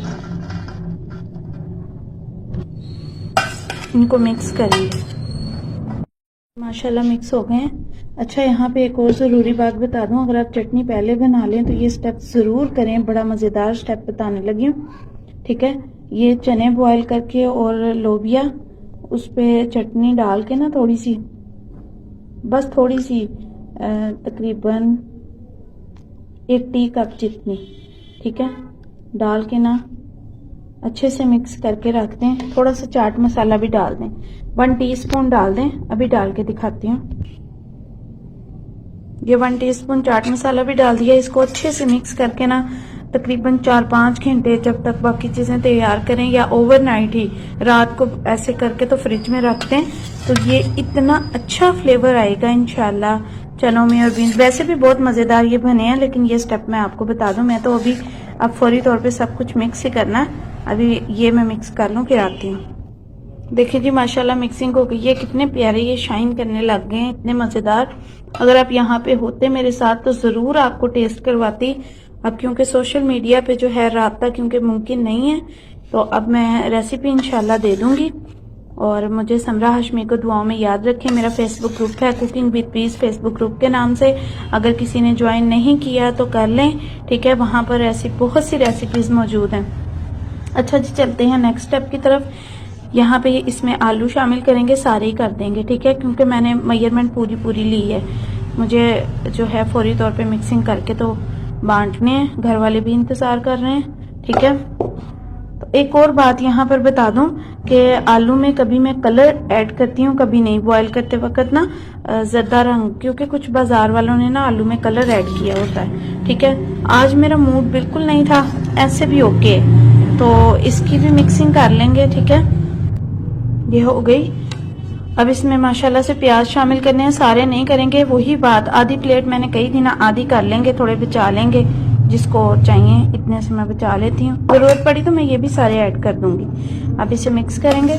इनको मिक्स करेंगे। माशाल्लाह मिक्स हो गए हैं। अच्छा, यहाँ पे एक और ज़रूरी बात बता दूँ, अगर आप चटनी पहले बना लें तो ये स्टेप ज़रूर करें। बड़ा मज़ेदार स्टेप बताने लगी हूँ, ठीक है। ये चने बॉईल करके और लोबिया, उस पर चटनी डाल के ना थोड़ी सी, बस थोड़ी सी, तकरीबन 1 टी कप जितनी, ठीक है, डाल के ना अच्छे से मिक्स करके रख दें। थोड़ा सा चाट मसाला भी डाल दें, 1 टीस्पून डाल दें। अभी डाल के दिखाती हूँ। ये 1 टीस्पून चाट मसाला भी डाल दिया। इसको अच्छे से मिक्स करके ना तकरीबन 4-5 घंटे, जब तक बाकी चीज़ें तैयार करें, या ओवरनाइट ही रात को ऐसे करके तो फ्रिज में रख दें, तो ये इतना अच्छा फ्लेवर आएगा इंशाल्लाह चनों में और बीन्स। वैसे भी बहुत मज़ेदार ये बने हैं, लेकिन ये स्टेप मैं आपको बता दूं, मैं तो अभी अब फौरी तौर पे सब कुछ मिक्स ही करना है। अभी ये मैं मिक्स कर लूँ, फिर आती हूँ। देखिए जी माशाल्लाह मिक्सिंग हो गई है, कितने प्यारे ये शाइन करने लग गए हैं, इतने मज़ेदार। अगर आप यहाँ पे होते मेरे साथ तो ज़रूर आपको टेस्ट करवाती। अब क्योंकि सोशल मीडिया पे जो है राब्ता क्योंकि मुमकिन नहीं है, तो अब मैं रेसिपी इंशाल्लाह दे दूँगी। और मुझे समरा हाशमी को दुआओं में याद रखें। मेरा फेसबुक ग्रुप है cooking with peace Facebook group के नाम से, अगर किसी ने ज्वाइन नहीं किया तो कर लें, ठीक है। वहाँ पर ऐसी बहुत सी रेसिपीज़ मौजूद हैं। अच्छा जी, चलते हैं नेक्स्ट स्टेप की तरफ। यहाँ पे इसमें आलू शामिल करेंगे, सारे ही कर देंगे, ठीक है, क्योंकि मैंने मेजरमेंट पूरी ली है। मुझे जो है फौरी तौर पे मिक्सिंग करके तो बांटने हैं, घर वाले भी इंतज़ार कर रहे हैं, ठीक है। तो एक और बात यहाँ पर बता दूं कि आलू में कभी मैं कलर ऐड करती हूँ, कभी नहीं। बॉयल करते वक्त ना ज़रदा रंग, क्योंकि कुछ बाजार वालों ने ना आलू में कलर ऐड किया होता है, ठीक है। आज मेरा मूड बिल्कुल नहीं था, ऐसे भी ओके, तो इसकी भी मिक्सिंग कर लेंगे, ठीक है। ये हो गई। अब इसमें माशाल्लाह से प्याज शामिल करने हैं, सारे नहीं करेंगे। वही बात, आधी प्लेट मैंने कही थी ना, आधी कर लेंगे, थोड़े बचा लेंगे, जिसको चाहिए इतने से मैं बचा लेती हूँ। ज़रूरत पड़ी तो मैं ये भी सारे ऐड कर दूंगी। अब इसे मिक्स करेंगे।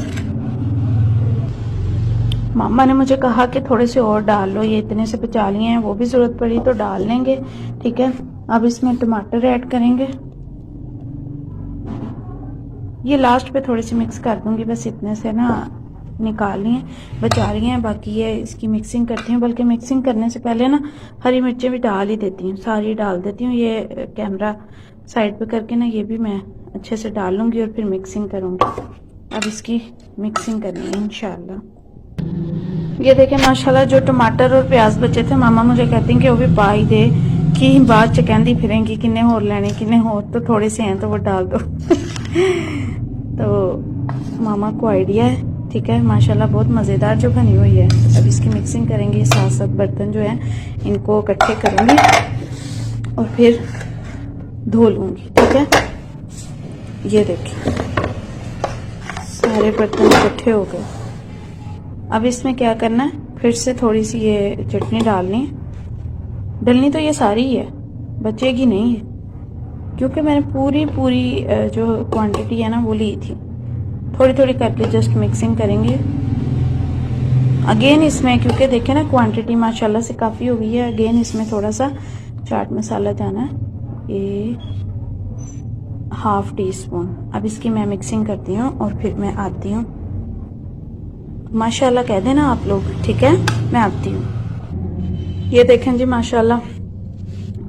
मामा ने मुझे कहा कि थोड़े से और डाल लो, ये इतने से बचा लिए हैं, वो भी ज़रूरत पड़ी तो डाल लेंगे, ठीक है। अब इसमें टमाटर ऐड करेंगे, ये लास्ट पे थोड़ी सी मिक्स कर दूंगी, बस इतने से ना निकाल लिए, बचा रही हैं। बाकी ये इसकी मिक्सिंग करती हूँ, बल्कि मिक्सिंग करने से पहले ना हरी मिर्चें भी डाल ही देती हूँ, सारी डाल देती हूँ। ये कैमरा साइड पे करके ना ये भी मैं अच्छे से डाल लूँगी और फिर मिक्सिंग करूँगी। अब इसकी मिक्सिंग करनी है इंशाल्लाह। ये देखें माशाल्लाह, जो टमाटर और प्याज बचे थे, मामा मुझे कहती हैं कि वो भी पाई दे, कि बाद च कहती फिरेंगी किन्ने होर लेने, किन्ने होर, तो थोड़े से हैं तो वो डाल दो। तो मामा को आइडिया है, ठीक है। माशाल्लाह बहुत मज़ेदार जो बनी हुई है। अब इसकी मिक्सिंग करेंगे, साथ साथ बर्तन जो है इनको इकट्ठे करूँगी और फिर धो लूँगी, ठीक है। ये देखिए सारे बर्तन इकट्ठे हो गए। अब इसमें क्या करना है, फिर से थोड़ी सी ये चटनी डालनी है। डलनी तो ये सारी ही है, बचेगी नहीं है, क्योंकि मैंने पूरी जो क्वांटिटी है ना वो ली थी। थोड़ी थोड़ी करके जस्ट मिक्सिंग करेंगे। अगेन इसमें क्योंकि देखें ना क्वांटिटी माशाल्लाह से काफ़ी हो गई है, अगेन इसमें थोड़ा सा चाट मसाला जाना है। ये हाफ टी स्पून। अब इसकी मैं मिक्सिंग करती हूँ और फिर मैं आती हूँ। माशाल्लाह कह देना आप लोग, ठीक है। मैं आती हूँ। ये देखें जी माशाल्लाह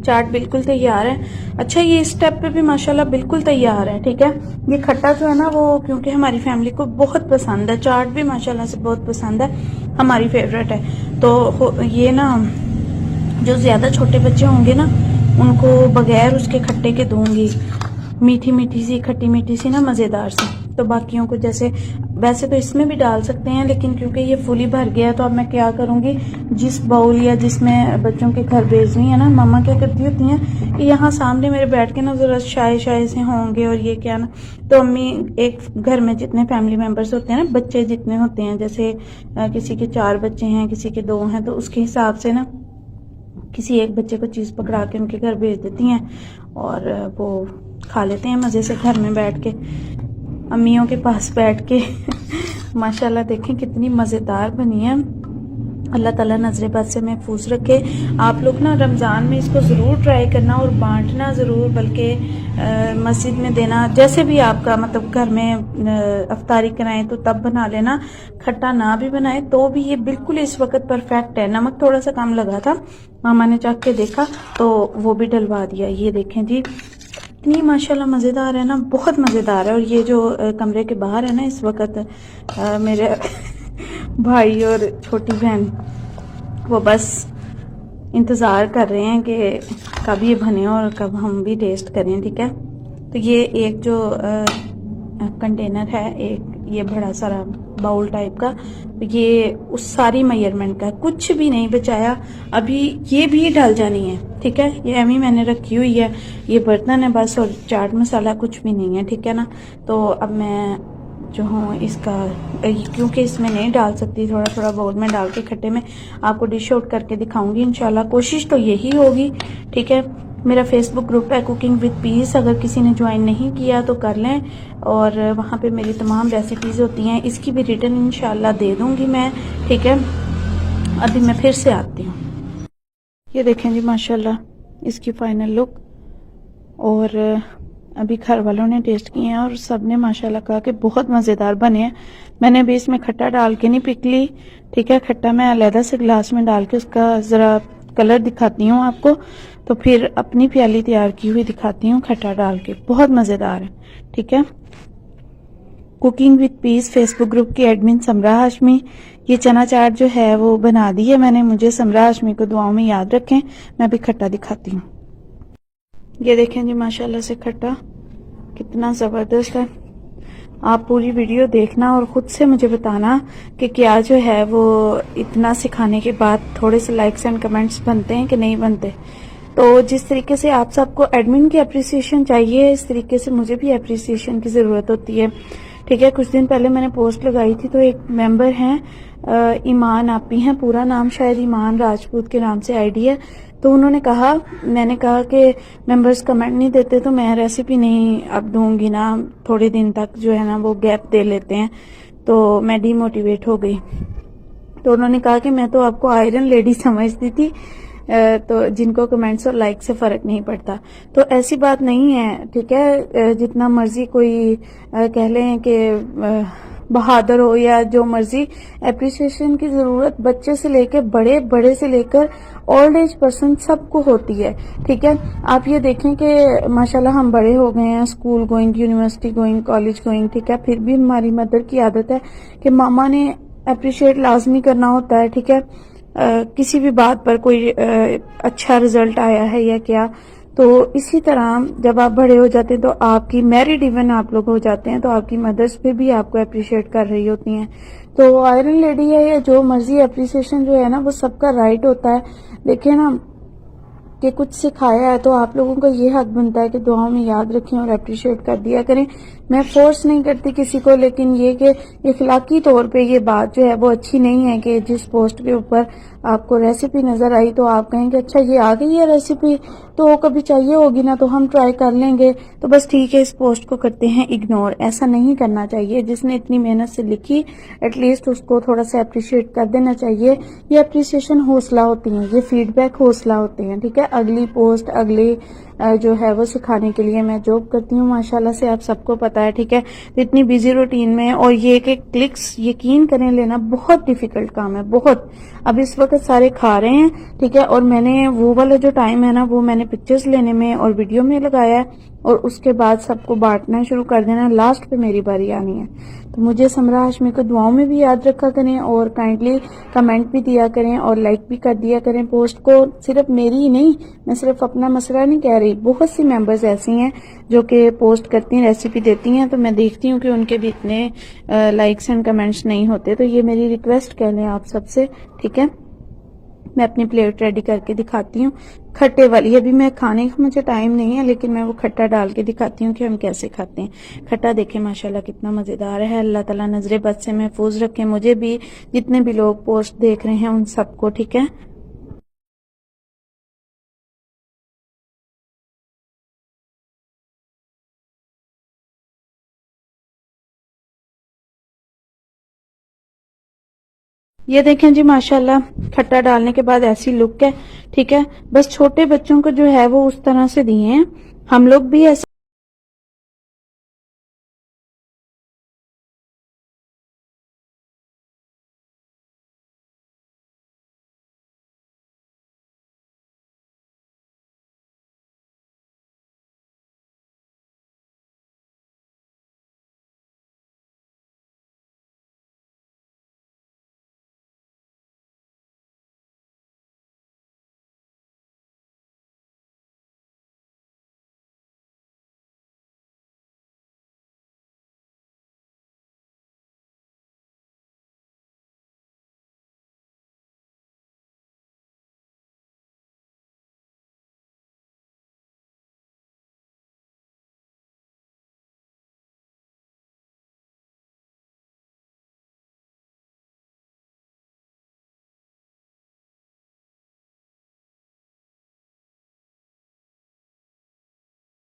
चाट बिल्कुल तैयार है। अच्छा ये इस स्टेप पे भी माशाल्लाह बिल्कुल तैयार है, ठीक है। ये खट्टा जो है ना वो क्योंकि हमारी फैमिली को बहुत पसंद है, चाट भी माशाल्लाह से बहुत पसंद है, हमारी फेवरेट है। तो ये ना जो ज़्यादा छोटे बच्चे होंगे ना उनको बगैर उसके खट्टे के दूंगी, मीठी मीठी सी खट्टी मीठी सी ना मज़ेदार सी। तो बाकियों को जैसे वैसे तो इसमें भी डाल सकते हैं, लेकिन क्योंकि ये फुली भर गया तो अब मैं क्या करूँगी, जिस बाउल या जिसमें बच्चों के घर भेज रही है ना, मम्मा क्या करती होती हैं कि यहाँ सामने मेरे बैठ के ना ज़रा शाय शाय से होंगे और ये क्या ना, तो अम्मी एक घर में जितने फैमिली मेम्बर्स होते हैं ना, बच्चे जितने होते हैं, जैसे किसी के 4 बच्चे हैं, किसी के 2 हैं, तो उसके हिसाब से ना किसी एक बच्चे को चीज़ पकड़ा के उनके घर भेज देती हैं और वो खा लेते हैं मज़े से घर में बैठ के, अम्मियों के पास बैठ के। माशाल्लाह देखें कितनी मज़ेदार बनी है। अल्लाह ताला नज़र बद से महफूज रखे। आप लोग ना रमज़ान में इसको ज़रूर ट्राई करना और बांटना ज़रूर, बल्कि मस्जिद में देना, जैसे भी आपका मतलब घर में अफ्तारी कराएं तो तब बना लेना, खट्टा ना भी बनाए तो भी ये बिल्कुल इस वक्त परफेक्ट है। नमक थोड़ा सा कम लगा था, मामा ने चख के देखा तो वो भी डलवा दिया। ये देखें जी इतनी माशाल्लाह मज़ेदार है ना, बहुत मज़ेदार है। और ये जो कमरे के बाहर है ना इस वक्त मेरे भाई और छोटी बहन वो बस इंतज़ार कर रहे हैं कि कब ये बने और कब हम भी टेस्ट करें, ठीक है। तो ये एक जो कंटेनर है, एक ये बड़ा सारा बाउल टाइप का, तो ये उस सारी मेजरमेंट का, कुछ भी नहीं बचाया। अभी ये भी डाल जानी है, ठीक है। ये एमी मैंने रखी हुई है, ये बर्तन है बस, और चाट मसाला कुछ भी नहीं है, ठीक है ना। तो अब मैं जो हूँ इसका, क्योंकि इसमें नहीं डाल सकती, थोड़ा थोड़ा बाउल में डाल के खट्टे में आपको डिश आउट करके दिखाऊंगी इंशाल्लाह। कोशिश तो यही होगी, ठीक है। मेरा फेसबुक ग्रुप है कुकिंग विद पीस, अगर किसी ने ज्वाइन नहीं किया तो कर लें, और वहाँ पे मेरी तमाम रेसिपीज़ होती हैं, इसकी भी रिटर्न इंशाल्लाह दे दूँगी मैं, ठीक है। अभी मैं फिर से आती हूँ। ये देखें जी माशाल्लाह इसकी फाइनल लुक, और अभी घर वालों ने टेस्ट किए हैं और सब ने माशाल्लाह कहा कि बहुत मज़ेदार बने हैं। मैंने अभी इसमें खट्टा डाल के नहीं पिक ली, ठीक है। खट्टा मैं अलहदा से ग्लास में डाल के उसका ज़रा कलर दिखाती हूँ आपको, तो फिर अपनी प्याली तैयार की हुई दिखाती हूँ खट्टा डाल के। बहुत मज़ेदार है, ठीक है। Cooking with peace Facebook group की एडमिन समरा हाशमी, ये चना चाट जो है वो बना दी है मैंने। मुझे समरा हाशमी को दुआओं में याद रखें। मैं अभी खट्टा दिखाती हूँ। ये देखें जी माशाल्लाह से खट्टा कितना ज़बरदस्त है। आप पूरी वीडियो देखना और ख़ुद से मुझे बताना कि क्या जो है वो इतना सिखाने के बाद थोड़े से लाइक्स एंड कमेंट्स बनते हैं कि नहीं बनते। तो जिस तरीके से आप सबको एडमिन की अप्रिसिएशन चाहिए, इस तरीके से मुझे भी अप्रिसिएशन की ज़रूरत होती है, ठीक है। कुछ दिन पहले मैंने पोस्ट लगाई थी, तो एक मेंबर हैं ईमान आपी हैं, पूरा नाम शायद ईमान राजपूत के नाम से आईडी है। तो उन्होंने कहा, मैंने कहा कि मेंबर्स कमेंट नहीं देते तो मैं रेसिपी नहीं अब दूंगी ना, थोड़े दिन तक जो है ना वो गैप दे लेते हैं। तो मैं डीमोटिवेट हो गई। तो उन्होंने कहा कि मैं तो आपको आयरन लेडी समझती थी, तो जिनको कमेंट्स और लाइक से फ़र्क नहीं पड़ता। तो ऐसी बात नहीं है, ठीक है। जितना मर्जी कोई कह लें कि बहादुर हो या जो मर्जी, एप्रिसिएशन की ज़रूरत बच्चे से लेकर बड़े, बड़े से लेकर ओल्ड एज पर्सन सबको होती है, ठीक है। आप ये देखें कि माशाल्लाह हम बड़े हो गए हैं, school going, university going, college going, ठीक है। फिर भी हमारी मदर की आदत है कि मामा ने अप्रिशिएट लाजमी करना होता है, ठीक है। किसी भी बात पर कोई अच्छा रिजल्ट आया है या क्या, तो इसी तरह जब आप बड़े हो जाते हैं तो आपकी मैरिड इवन आप लोग हो जाते हैं तो आपकी मदर्स पे भी आपको अप्रिशिएट कर रही होती हैं। तो आयरन लेडी है या जो मर्जी, अप्रिसिएशन जो है ना वो सबका राइट होता है। देखिए ना कि कुछ सिखाया है तो आप लोगों का ये हक बनता है कि दुआओं में याद रखें और अप्रिशिएट कर दिया करें। मैं फोर्स नहीं करती किसी को, लेकिन ये कि इखलाकी तौर पे ये बात जो है वो अच्छी नहीं है कि जिस पोस्ट के ऊपर आपको रेसिपी नज़र आई तो आप कहें कि अच्छा ये आ गई है रेसिपी, तो कभी चाहिए होगी ना तो हम ट्राई कर लेंगे, तो बस ठीक है इस पोस्ट को करते हैं इग्नोर। ऐसा नहीं करना चाहिए, जिसने इतनी मेहनत से लिखी एटलीस्ट उसको थोड़ा सा अप्रिशिएट कर देना चाहिए। ये अप्रिसिएशन हौसला होती है, ये फीडबैक हौसला होते हैं, ठीक है। अगली पोस्ट अगली जो है वो सिखाने के लिए मैं जॉब करती हूँ माशाल्लाह से, आप सबको पता है, ठीक है। तो इतनी बिजी रूटीन में और ये एक एक क्लिक्स यकीन करें लेना बहुत डिफिकल्ट काम है, बहुत। अब इस वक्त सारे खा रहे हैं, ठीक है, और मैंने वो वाला जो टाइम है ना वो मैंने पिक्चर्स लेने में और वीडियो में लगाया है, और उसके बाद सबको बांटना शुरू कर देना, लास्ट पे मेरी बारी आनी है। तो मुझे समरा हाशमी को दुआओं में भी याद रखा करें और काइंडली कमेंट भी दिया करें और लाइक भी कर दिया करें पोस्ट को। सिर्फ मेरी ही नहीं, मैं सिर्फ अपना मसला नहीं कह रही, बहुत सी मेंबर्स ऐसी हैं जो कि पोस्ट करती हैं, रेसिपी देती हैं, तो मैं देखती हूँ कि उनके भी इतने लाइक्स एंड कमेंट्स नहीं होते। तो ये मेरी रिक्वेस्ट कह लें आप सबसे, ठीक है। मैं अपनी प्लेट रेडी करके दिखाती हूँ खट्टे वाली। अभी मैं खाने का मुझे टाइम नहीं है, लेकिन मैं वो खट्टा डाल के दिखाती हूँ कि हम कैसे खाते हैं। खट्टा देखें माशाल्लाह कितना मजेदार है। अल्लाह ताला नजरे बद से महफूज रखे मुझे भी, जितने भी लोग पोस्ट देख रहे हैं उन सबको, ठीक है। ये देखें जी माशाल्लाह खट्टा डालने के बाद ऐसी लुक है, ठीक है। बस छोटे बच्चों को जो है वो उस तरह से दिए हैं, हम लोग भी ऐसे